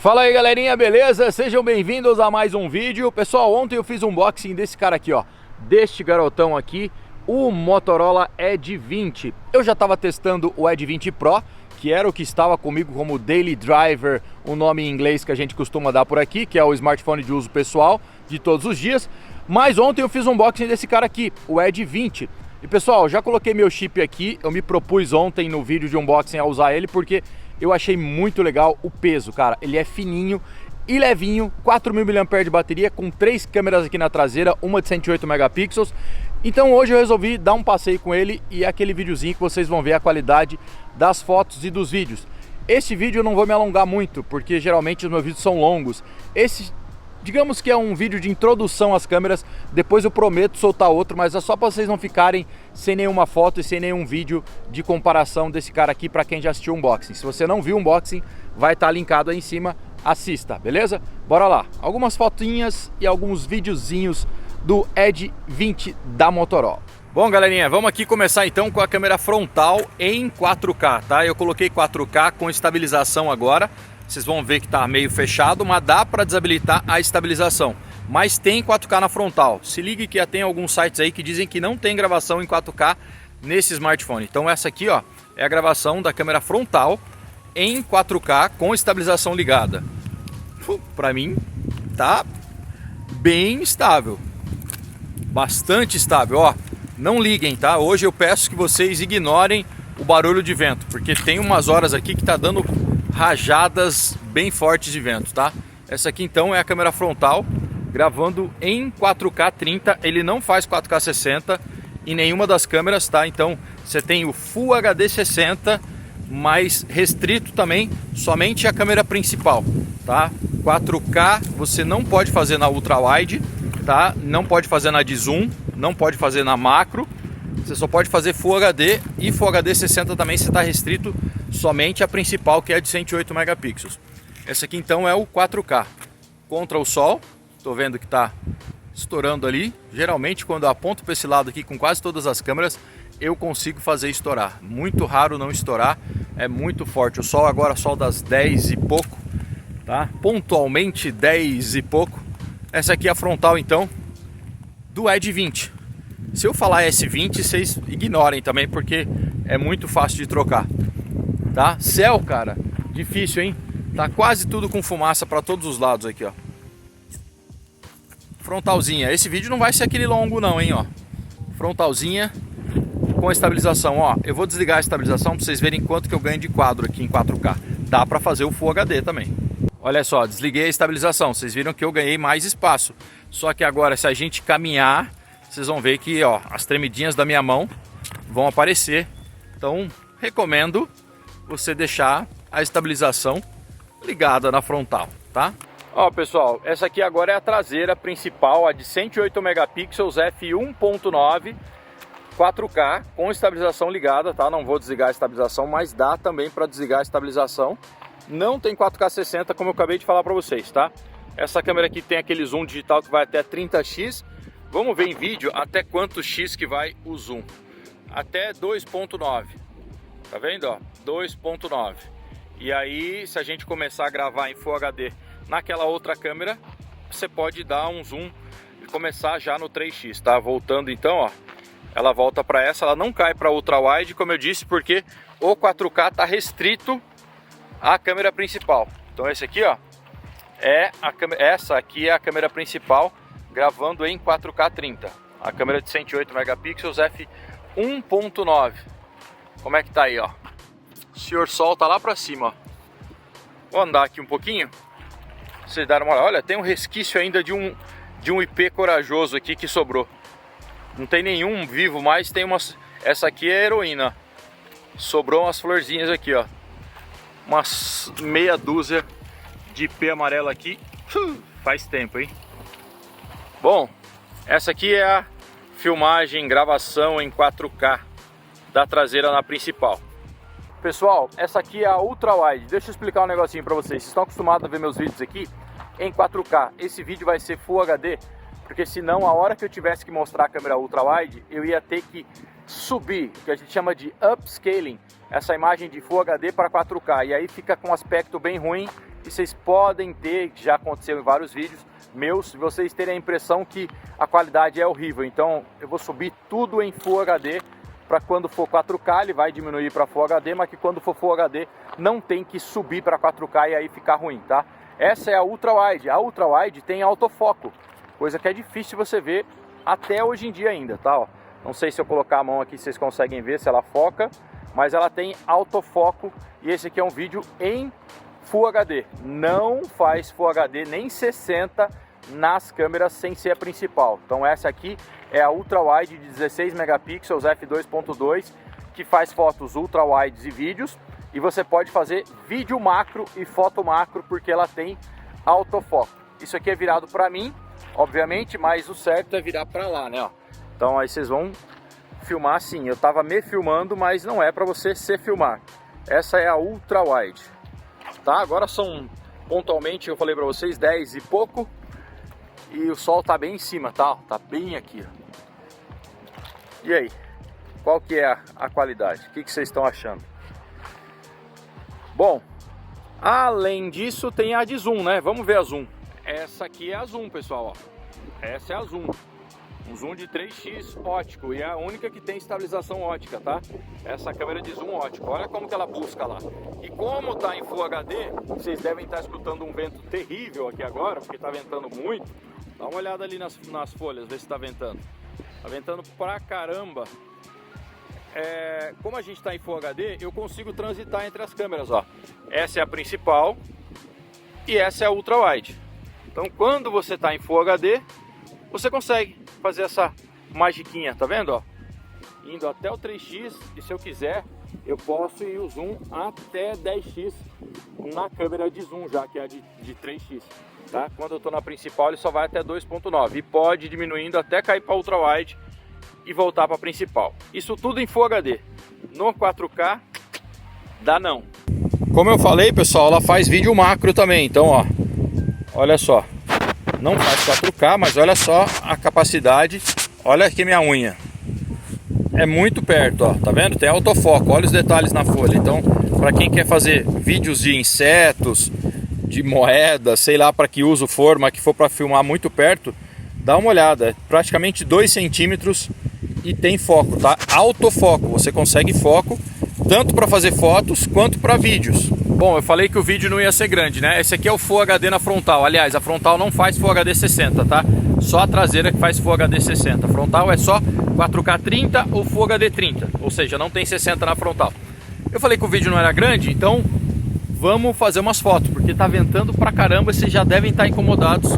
Fala aí galerinha, beleza? Sejam bem-vindos a mais um vídeo. Pessoal, ontem eu fiz um unboxing desse cara aqui, ó, deste garotão aqui, o Motorola Edge 20. Eu já estava testando o Edge 20 Pro, que era o que estava comigo como Daily Driver, o nome em inglês que a gente costuma dar por aqui, que é o smartphone de uso pessoal de todos os dias. Mas ontem eu fiz um unboxing desse cara aqui, o Edge 20. E pessoal, já coloquei meu chip aqui, eu me propus ontem no vídeo de unboxing a usar ele porque eu achei muito legal o peso, cara. Ele é fininho e levinho, 4.000 mAh de bateria, com 3 câmeras aqui na traseira, uma de 108 megapixels. Então hoje eu resolvi dar um passeio com ele e é aquele videozinho que vocês vão ver a qualidade das fotos e dos vídeos. Esse vídeo eu não vou me alongar muito, porque geralmente os meus vídeos são longos. Esse, digamos que é um vídeo de introdução às câmeras, depois eu prometo soltar outro, mas é só para vocês não ficarem sem nenhuma foto e sem nenhum vídeo de comparação desse cara aqui para quem já assistiu o unboxing. Se você não viu o unboxing, vai estar linkado aí em cima, assista, beleza? Bora lá, algumas fotinhas e alguns videozinhos do Edge 20 da Motorola. Bom galerinha, vamos aqui começar então com a câmera frontal em 4K, tá? Eu coloquei 4K com estabilização agora. Vocês vão ver que está meio fechado, mas dá para desabilitar a estabilização. Mas tem 4K na frontal. Se ligue que já tem alguns sites aí que dizem que não tem gravação em 4K nesse smartphone. Então essa aqui, ó, é a gravação da câmera frontal em 4K com estabilização ligada. Para mim tá bem estável. Bastante estável, ó. Não liguem, tá? Hoje eu peço que vocês ignorem o barulho de vento, porque tem umas horas aqui que tá dando rajadas bem fortes de vento, tá? Essa aqui então é a câmera frontal gravando em 4K 30, ele não faz 4K 60 em nenhuma das câmeras, tá? Então você tem o Full HD 60, mas restrito também somente a câmera principal, tá? 4K você não pode fazer na ultra wide, tá? Não pode fazer na de zoom, não pode fazer na macro. Você só pode fazer Full HD e Full HD 60 também, você está restrito somente a principal, que é de 108 megapixels. Essa aqui então é o 4K. Contra o sol, estou vendo que está estourando ali. Geralmente quando eu aponto para esse lado aqui com quase todas as câmeras, eu consigo fazer estourar. Muito raro não estourar, é muito forte. O sol agora, sol das 10 e pouco, tá? Pontualmente 10 e pouco. Essa aqui é a frontal então do Edge 20. Se eu falar S20, vocês ignorem também, porque é muito fácil de trocar, tá? Céu, cara, difícil, hein? Tá quase tudo com fumaça para todos os lados aqui, ó. Frontalzinha. Esse vídeo não vai ser aquele longo não, hein, ó. Frontalzinha com estabilização, ó. Eu vou desligar a estabilização para vocês verem quanto que eu ganho de quadro aqui em 4K. Dá para fazer o Full HD também. Olha só, desliguei a estabilização. Vocês viram que eu ganhei mais espaço. Só que agora, se a gente caminhar, vocês vão ver que, ó, as tremidinhas da minha mão vão aparecer. Então, recomendo você deixar a estabilização ligada na frontal, tá? Ó, pessoal, essa aqui agora é a traseira principal, a de 108 megapixels f1.9 4K com estabilização ligada, tá? Não vou desligar a estabilização, mas dá também para desligar a estabilização. Não tem 4K 60, como eu acabei de falar para vocês, tá? Essa câmera aqui tem aquele zoom digital que vai até 30x. Vamos ver em vídeo até quanto x que vai o zoom. Até 2.9. Tá vendo, ó? 2.9. E aí, se a gente começar a gravar em Full HD naquela outra câmera, você pode dar um zoom e começar já no 3x, tá? Voltando então, ó. Ela volta para essa, ela não cai para ultra wide, como eu disse, porque o 4K tá restrito à câmera principal. Então esse aqui, ó, é a câmera, essa aqui é a câmera principal gravando em 4K 30. A câmera de 108 megapixels f1.9. Como é que tá aí, ó? O senhor sol tá lá pra cima, ó. Vou andar aqui um pouquinho. Vocês deram uma olhada. Olha, tem um resquício ainda de um IP corajoso aqui que sobrou. Não tem nenhum vivo mais, tem umas... Essa aqui é a heroína. Sobrou umas florzinhas aqui, ó. Umas meia dúzia de IP amarelo aqui. Faz tempo, hein? Bom, essa aqui é a filmagem, gravação em 4K da traseira na principal. Pessoal, essa aqui é a ultra wide. Deixa eu explicar um negocinho para vocês. Vocês estão acostumados a ver meus vídeos aqui em 4K. Esse vídeo vai ser Full HD, porque senão a hora que eu tivesse que mostrar a câmera ultra wide, eu ia ter que subir, o que a gente chama de upscaling, essa imagem de Full HD para 4K, e aí fica com um aspecto bem ruim e vocês podem ter, já aconteceu em vários vídeos meus, vocês terem a impressão que a qualidade é horrível. Então eu vou subir tudo em Full HD, para quando for 4K ele vai diminuir para Full HD, mas que quando for Full HD não tem que subir para 4K e aí ficar ruim, tá? Essa é a Ultra Wide. A Ultra Wide tem autofoco, coisa que é difícil você ver até hoje em dia ainda, tá? Ó, não sei se eu colocar a mão aqui vocês conseguem ver se ela foca, mas ela tem autofoco e esse aqui é um vídeo em Full HD. Não faz Full HD nem 60 nas câmeras sem ser a principal. Então essa aqui é a Ultra Wide de 16 megapixels f2.2 que faz fotos ultra wides e vídeos, e você pode fazer vídeo macro e foto macro porque ela tem autofoco. Isso aqui é virado para mim, obviamente, mas o certo é virar para lá, né? Ó. Então aí vocês vão filmar assim. Eu tava me filmando, mas não é para você se filmar. Essa é a Ultra Wide. Tá? Agora são pontualmente, eu falei para vocês, 10 e pouco. E o sol tá bem em cima, tá? Tá bem aqui, ó. E aí? Qual que é a qualidade? O que vocês estão achando? Bom, além disso tem a de zoom, né? Vamos ver a zoom. Essa aqui é a zoom, pessoal, ó. Essa é a zoom. Um zoom de 3x ótico e é a única que tem estabilização ótica, tá? Essa câmera de zoom ótico. Olha como que ela busca lá. E como tá em Full HD, vocês devem estar escutando um vento terrível aqui agora, porque tá ventando muito. Dá uma olhada ali nas folhas, ver se tá ventando. Tá ventando pra caramba. Como a gente tá em Full HD, eu consigo transitar entre as câmeras, ó. Essa é a principal e essa é a Ultra Wide. Então quando você tá em Full HD, você consegue fazer essa magiquinha, tá vendo, ó? Indo até o 3x, e se eu quiser, eu posso ir o zoom até 10x na câmera de zoom, já que é a de 3x, tá? Quando eu tô na principal, ele só vai até 2.9 e pode ir diminuindo até cair para Ultra Wide e voltar para principal. Isso tudo em Full HD. No 4K, dá não. Como eu falei, pessoal, ela faz vídeo macro também, então, ó, olha só. Não faz 4K, mas olha só a capacidade. Olha aqui minha unha. É muito perto, ó. Tá vendo? Tem autofoco. Olha os detalhes na folha. Então, para quem quer fazer vídeos de insetos, de moedas, sei lá para que uso for, mas que for para filmar muito perto, dá uma olhada. É praticamente 2 centímetros e tem foco, tá? Autofoco. Você consegue foco tanto para fazer fotos quanto para vídeos. Bom, eu falei que o vídeo não ia ser grande, né? Esse aqui é o Full HD na frontal. Aliás, a frontal não faz Full HD 60, tá? Só a traseira que faz Full HD 60. A frontal é só 4K 30 ou Full HD 30. Ou seja, não tem 60 na frontal. Eu falei que o vídeo não era grande, então vamos fazer umas fotos, porque tá ventando pra caramba e vocês já devem estar incomodados.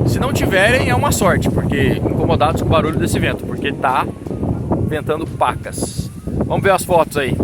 Se não tiverem, é uma sorte, porque incomodados com o barulho desse vento, porque tá ventando pacas. Vamos ver as fotos aí.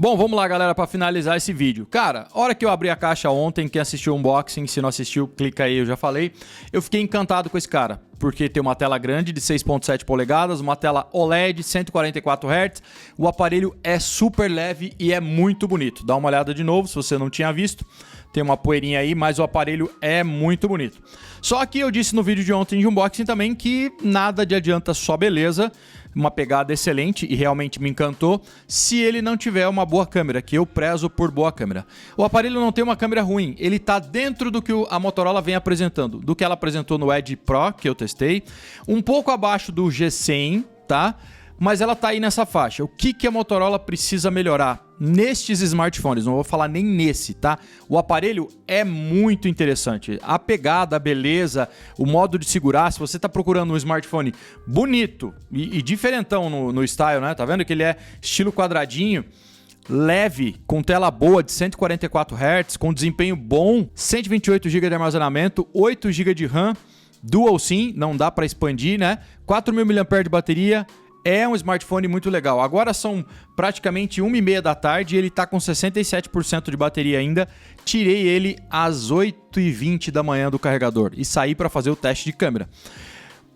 Bom, vamos lá, galera, para finalizar esse vídeo. Cara, a hora que eu abri a caixa ontem, quem assistiu o unboxing, se não assistiu, clica aí, eu já falei. Eu fiquei encantado com esse cara, porque tem uma tela grande de 6.7 polegadas, uma tela OLED, 144 Hz. O aparelho é super leve e é muito bonito. Dá uma olhada de novo, se você não tinha visto. Tem uma poeirinha aí, mas o aparelho é muito bonito. Só que eu disse no vídeo de ontem de unboxing também que nada de adianta só beleza, uma pegada excelente e realmente me encantou, se ele não tiver uma boa câmera, que eu prezo por boa câmera. O aparelho não tem uma câmera ruim, ele está dentro do que a Motorola vem apresentando, do que ela apresentou no Edge Pro, que eu testei, um pouco abaixo do G100, tá? Mas ela tá aí nessa faixa. O que a Motorola precisa melhorar nestes smartphones? Não vou falar nem nesse, tá? O aparelho é muito interessante. A pegada, a beleza, o modo de segurar. Se você tá procurando um smartphone bonito e diferentão no style, né? Tá vendo que ele é estilo quadradinho, leve, com tela boa de 144 Hz, com desempenho bom, 128 GB de armazenamento, 8 GB de RAM, Dual SIM, não dá para expandir, né? 4.000 mAh de bateria. É um smartphone muito legal. Agora são praticamente 1h30 da tarde e ele está com 67% de bateria ainda. Tirei ele às 8h20 da manhã do carregador e saí para fazer o teste de câmera.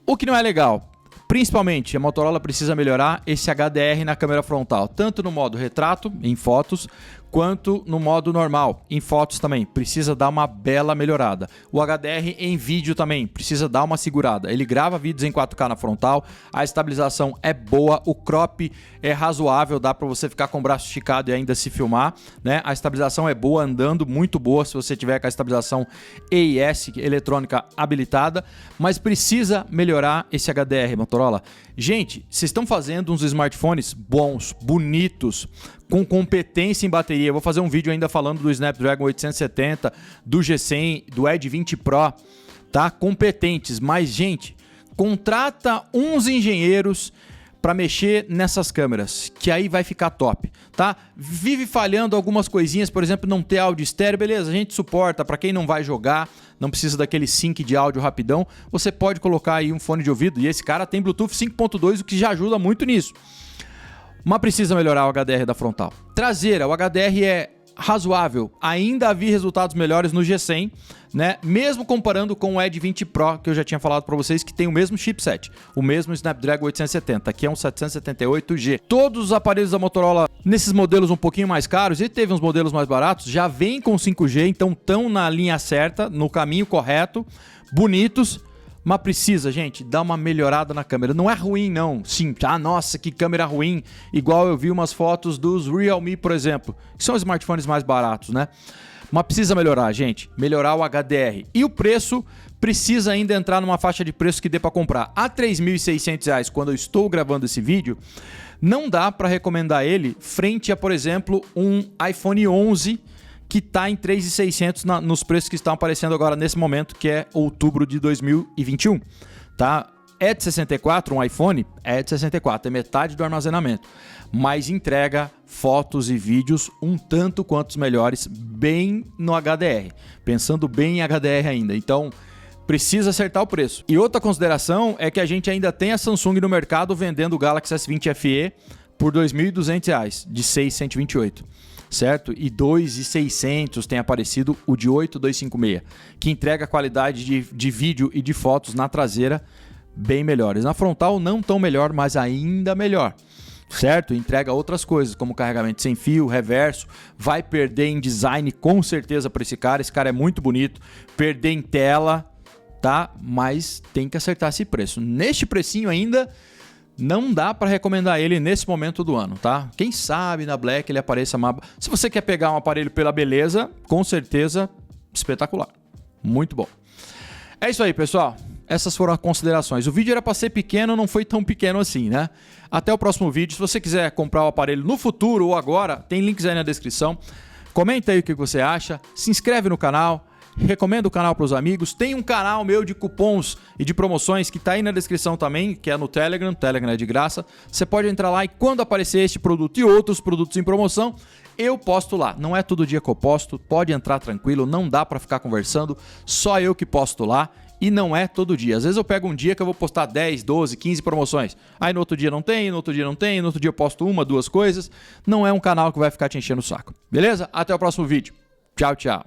O que não é legal, principalmente a Motorola precisa melhorar esse HDR na câmera frontal, tanto no modo retrato, em fotos, quanto no modo normal, em fotos também. Precisa dar uma bela melhorada. O HDR em vídeo também precisa dar uma segurada. Ele grava vídeos em 4K na frontal, a estabilização é boa, o crop é razoável, dá para você ficar com o braço esticado e ainda se filmar, né? A estabilização é boa, andando, muito boa se você tiver com a estabilização EIS, eletrônica habilitada, mas precisa melhorar esse HDR, Motorola. Gente, vocês estão fazendo uns smartphones bons, bonitos, com competência em bateria. Eu vou fazer um vídeo ainda falando do Snapdragon 870, do G100, do Edge 20 Pro, tá? Competentes, mas, gente, contrata uns engenheiros para mexer nessas câmeras, que aí vai ficar top, tá? Vive falhando algumas coisinhas, por exemplo, não ter áudio estéreo, beleza, a gente suporta, para quem não vai jogar, não precisa daquele sync de áudio rapidão, você pode colocar aí um fone de ouvido, e esse cara tem Bluetooth 5.2, o que já ajuda muito nisso. Mas precisa melhorar o HDR da frontal. Traseira, o HDR é razoável. Ainda havia resultados melhores no G100, né? Mesmo comparando com o Edge 20 Pro, que eu já tinha falado para vocês, que tem o mesmo chipset, o mesmo Snapdragon 870, que é um 778G. Todos os aparelhos da Motorola, nesses modelos um pouquinho mais caros, e teve uns modelos mais baratos, já vêm com 5G, então estão na linha certa, no caminho correto, bonitos. Mas precisa, gente, dar uma melhorada na câmera. Não é ruim, não. Sim, nossa, que câmera ruim. Igual eu vi umas fotos dos Realme, por exemplo, que são smartphones mais baratos, né? Mas precisa melhorar, gente. Melhorar o HDR. E o preço precisa ainda entrar numa faixa de preço que dê para comprar. A R$ 3.600, quando eu estou gravando esse vídeo, não dá para recomendar ele frente a, por exemplo, um iPhone 11 que está em 3.600 nos preços que estão aparecendo agora nesse momento, que é outubro de 2021, tá? É de 64 um iPhone? É de 64, é metade do armazenamento, mas entrega fotos e vídeos um tanto quanto melhores, bem no HDR, pensando bem em HDR ainda, então precisa acertar o preço. E outra consideração é que a gente ainda tem a Samsung no mercado vendendo o Galaxy S20 FE por R$ 2.200, de 6.128. Certo? E 2.600 tem aparecido o de 8256, que entrega qualidade de vídeo e de fotos na traseira bem melhores. Na frontal não tão melhor, mas ainda melhor. Certo? Entrega outras coisas, como carregamento sem fio, reverso, vai perder em design com certeza para esse cara é muito bonito, perder em tela, tá? Mas tem que acertar esse preço. Neste precinho ainda não dá para recomendar ele nesse momento do ano, tá? Quem sabe na Black ele apareça mais... Se você quer pegar um aparelho pela beleza, com certeza, espetacular. Muito bom. É isso aí, pessoal. Essas foram as considerações. O vídeo era para ser pequeno, não foi tão pequeno assim, né? Até o próximo vídeo. Se você quiser comprar o aparelho no futuro ou agora, tem links aí na descrição. Comenta aí o que você acha. Se inscreve no canal. Recomendo o canal para os amigos. Tem um canal meu de cupons e de promoções que está aí na descrição também, que é no Telegram. Telegram é de graça. Você pode entrar lá e quando aparecer este produto e outros produtos em promoção, eu posto lá. Não é todo dia que eu posto, pode entrar tranquilo, não dá para ficar conversando, só eu que posto lá. E não é todo dia. Às vezes eu pego um dia que eu vou postar 10, 12, 15 promoções. Aí no outro dia não tem, no outro dia não tem, no outro dia eu posto uma, duas coisas. Não é um canal que vai ficar te enchendo o saco. Beleza? Até o próximo vídeo. Tchau, tchau.